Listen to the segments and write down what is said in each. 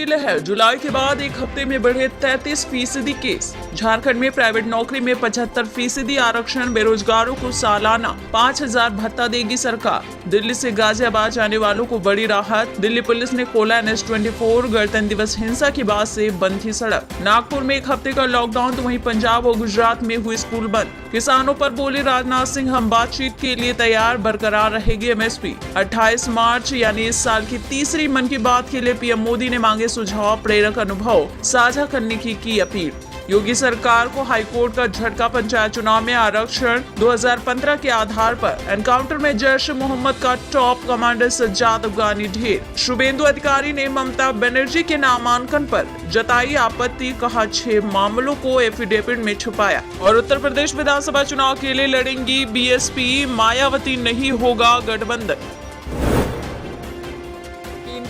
की लहर, जुलाई के बाद एक हफ्ते में बढ़े 33% केस। झारखंड में प्राइवेट नौकरी में 75% आरक्षण, बेरोजगारों को सालाना 5,000 भत्ता देगी सरकार। दिल्ली से गाजियाबाद जाने वालों को बड़ी राहत, दिल्ली पुलिस ने खोला NH-24। गणतंत्र दिवस हिंसा के बाद से बंद थी सड़क। नागपुर में एक हफ्ते का लॉकडाउन तो वहीं पंजाब और गुजरात में हुई स्कूल बंद। किसानों पर बोले राजनाथ सिंह, हम बातचीत के लिए तैयार, बरकरार रहेगी MSP। 28 मार्च यानी इस साल की तीसरी मन की बात के लिए PM मोदी ने मांगे सुझाव, प्रेरक अनुभव साझा करने की अपील। योगी सरकार को हाईकोर्ट का झटका, पंचायत चुनाव में आरक्षण 2015 के आधार पर। एनकाउंटर में जैश मोहम्मद का टॉप कमांडर सज्जाद अफगानी ढेर। शुभेंदु अधिकारी ने ममता बनर्जी के नामांकन पर जताई आपत्ति, कहा 6 मामलों को एफिडेविट में छुपाया। और उत्तर प्रदेश विधानसभा चुनाव के लिए लड़ेंगी BSP, मायावती, नहीं होगा गठबंधन।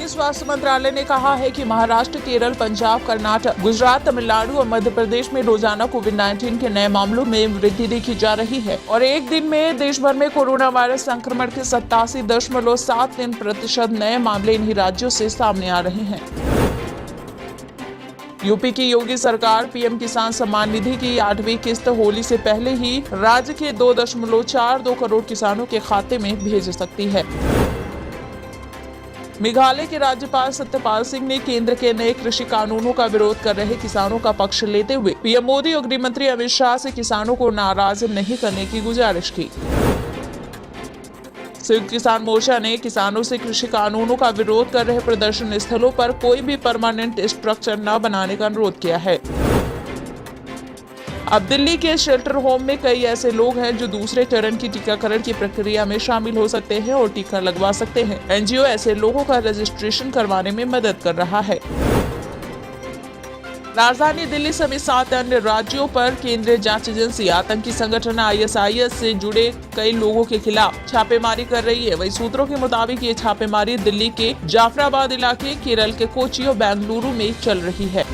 स्वास्थ्य मंत्रालय ने कहा है कि महाराष्ट्र, केरल, पंजाब, कर्नाटक, गुजरात, तमिलनाडु और मध्य प्रदेश में रोजाना कोविड-19 के नए मामलों में वृद्धि देखी जा रही है और एक दिन में देश भर में कोरोना वायरस संक्रमण के 87.73% नए मामले इन्हीं राज्यों से सामने आ रहे हैं। यूपी की योगी सरकार PM किसान सम्मान निधि की 8वीं किस्त होली से पहले ही राज्य के 2.42 करोड़ किसानों के खाते में भेज सकती है। मेघालय के राज्यपाल सत्यपाल सिंह ने केंद्र के नए कृषि कानूनों का विरोध कर रहे किसानों का पक्ष लेते हुए PM मोदी और गृह मंत्री अमित शाह से किसानों को नाराज नहीं करने की गुजारिश की। संयुक्त किसान मोर्चा ने किसानों से कृषि कानूनों का विरोध कर रहे प्रदर्शन स्थलों पर कोई भी परमानेंट स्ट्रक्चर न बनाने का अनुरोध किया है। अब दिल्ली के शेल्टर होम में कई ऐसे लोग हैं जो दूसरे चरण की टीकाकरण की प्रक्रिया में शामिल हो सकते हैं और टीका लगवा सकते हैं। NGO ऐसे लोगों का रजिस्ट्रेशन करवाने में मदद कर रहा है। राजधानी दिल्ली समेत 7 अन्य राज्यों पर केंद्रीय जांच एजेंसी आतंकी संगठन ISIS से जुड़े कई लोगों के खिलाफ छापेमारी कर रही है। वही सूत्रों के मुताबिक ये छापेमारी दिल्ली के जाफराबाद इलाके, केरल के कोची और बेंगलुरु में चल रही है।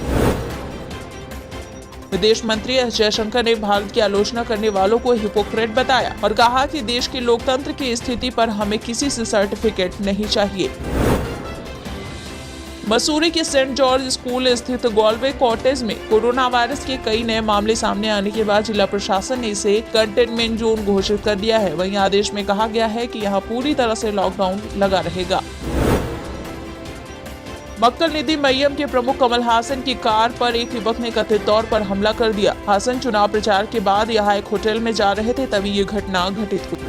विदेश मंत्री S जयशंकर ने भारत की आलोचना करने वालों को हिपोक्रेट बताया और कहा कि देश के लोकतंत्र की स्थिति पर हमें किसी से सर्टिफिकेट नहीं चाहिए। मसूरी के सेंट जॉर्ज स्कूल स्थित गॉलवे कॉटेज में कोरोना वायरस के कई नए मामले सामने आने के बाद जिला प्रशासन ने इसे कंटेनमेंट जोन घोषित कर दिया है। वहीं आदेश में कहा गया है कि यहाँ पूरी तरह से लॉकडाउन लगा रहेगा। मक्कल निधि मय्यम के प्रमुख कमल हासन की कार पर एक युवक ने कथित तौर पर हमला कर दिया। हासन चुनाव प्रचार के बाद यहां एक होटल में जा रहे थे, तभी ये घटना घटित हुई।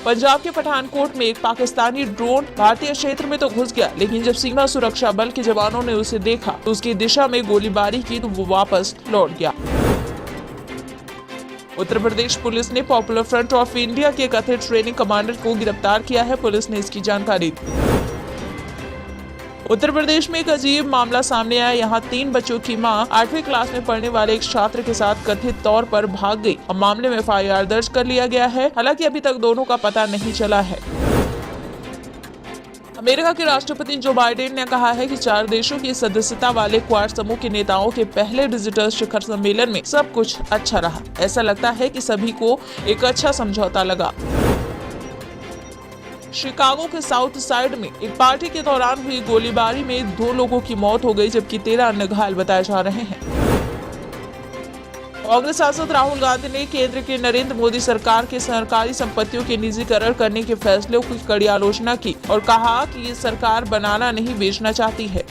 पंजाब के पठानकोट में एक पाकिस्तानी ड्रोन भारतीय क्षेत्र में तो घुस गया, लेकिन जब सीमा सुरक्षा बल के जवानों ने उसे देखा तो उसकी दिशा में गोलीबारी की तो वो वापस लौट गया। उत्तर प्रदेश पुलिस ने पॉपुलर फ्रंट ऑफ इंडिया के कथित ट्रेनिंग कमांडर को गिरफ्तार किया है। पुलिस ने इसकी जानकारी दी। उत्तर प्रदेश में एक अजीब मामला सामने आया। यहाँ 3 बच्चों की मां 8वीं क्लास में पढ़ने वाले एक छात्र के साथ कथित तौर पर भाग गई। अब मामले में FIR दर्ज कर लिया गया है। हालांकि अभी तक दोनों का पता नहीं चला है। अमेरिका के राष्ट्रपति जो बाइडेन ने कहा है कि 4 देशों की सदस्यता वाले क्वाड समूह के नेताओं के पहले डिजिटल शिखर सम्मेलन में सब कुछ अच्छा रहा। ऐसा लगता है कि सभी को एक अच्छा समझौता लगा। शिकागो के साउथ साइड में एक पार्टी के दौरान हुई गोलीबारी में 2 लोगों की मौत हो गई, जबकि 13 अन्य घायल बताए जा रहे हैं। कांग्रेस सांसद राहुल गांधी ने केंद्र की नरेंद्र मोदी सरकार के सरकारी संपत्तियों के निजीकरण करने के फैसले की कड़ी आलोचना की और कहा कि ये सरकार बनाना नहीं, बेचना चाहती है।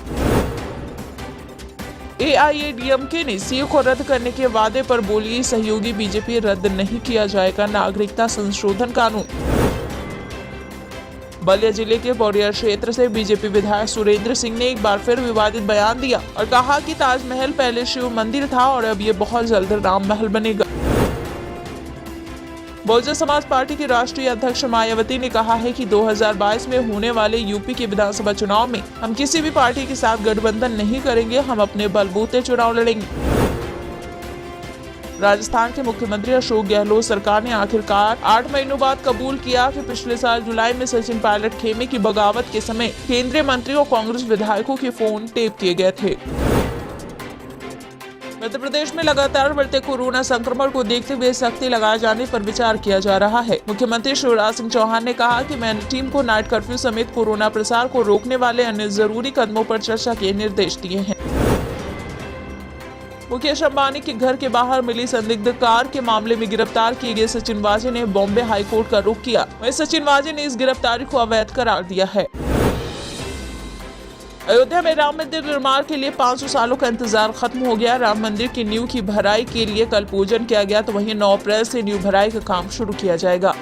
AIADMK ने CA को रद्द करने के वादे पर बोली सहयोगी BJP, रद्द नहीं किया जाएगा नागरिकता संशोधन कानून। बलिया जिले के बोरिया क्षेत्र से BJP विधायक सुरेंद्र सिंह ने एक बार फिर विवादित बयान दिया और कहा कि ताजमहल पहले शिव मंदिर था और अब ये बहुत जल्द राम महल बनेगा। बहुजन समाज पार्टी की राष्ट्रीय अध्यक्ष मायावती ने कहा है कि 2022 में होने वाले यूपी के विधानसभा चुनाव में हम किसी भी पार्टी के साथ गठबंधन नहीं करेंगे, हम अपने बलबूते चुनाव लड़ेंगे। राजस्थान के मुख्यमंत्री अशोक गहलोत सरकार ने आखिरकार 8 महीनों बाद कबूल किया कि पिछले साल जुलाई में सचिन पायलट खेमे की बगावत के समय केंद्रीय मंत्री और कांग्रेस विधायकों के फोन टेप किए गए थे। मध्य प्रदेश में लगातार बढ़ते कोरोना संक्रमण को देखते हुए सख्ती लगाए जाने पर विचार किया जा रहा है। मुख्यमंत्री शिवराज सिंह चौहान ने कहा कि मैंने टीम को नाइट कर्फ्यू समेत कोरोना प्रसार को रोकने वाले अन्य जरूरी कदमों पर चर्चा के निर्देश दिए हैं। मुकेश अंबानी के घर के बाहर मिली संदिग्ध कार के मामले में गिरफ्तार किए गए सचिन वाजे ने बॉम्बे हाईकोर्ट का रुख किया। वहीं सचिन वाजे ने इस गिरफ्तारी को अवैध करार दिया है। अयोध्या में राम मंदिर निर्माण के लिए 500 सालों का इंतजार खत्म हो गया। राम मंदिर की नींव की भराई के लिए कल पूजन किया गया, तो वहीं 9 अप्रैल से नींव भराई का काम शुरू किया जाएगा।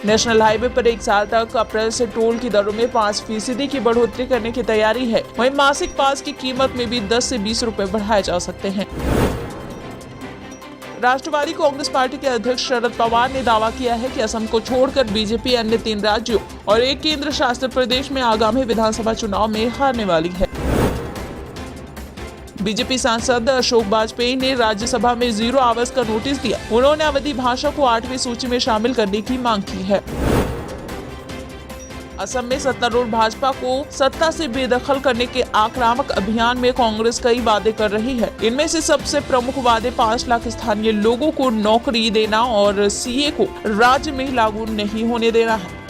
नेशनल हाईवे पर 1 साल तक अप्रैल से टोल की दरों में 5% की बढ़ोतरी करने की तैयारी है। वहीं मासिक पास की कीमत में भी 10 से 20 रुपए बढ़ाए जा सकते हैं। राष्ट्रवादी कांग्रेस पार्टी के अध्यक्ष शरद पवार ने दावा किया है कि असम को छोड़कर बीजेपी अन्य 3 राज्यों और 1 केंद्र शासित प्रदेश में आगामी विधानसभा चुनाव में हारने वाली है। बीजेपी सांसद अशोक बाजपेयी ने राज्यसभा में 0 आवर्स का नोटिस दिया। उन्होंने अवधी भाषा को 8वीं सूची में शामिल करने की मांग की है। असम में सत्तारूढ़ भाजपा को सत्ता से बेदखल करने के आक्रामक अभियान में कांग्रेस कई वादे कर रही है। इनमें से सबसे प्रमुख वादे 5 लाख स्थानीय लोगों को नौकरी देना और सीए को राज्य में लागू नहीं होने देना है।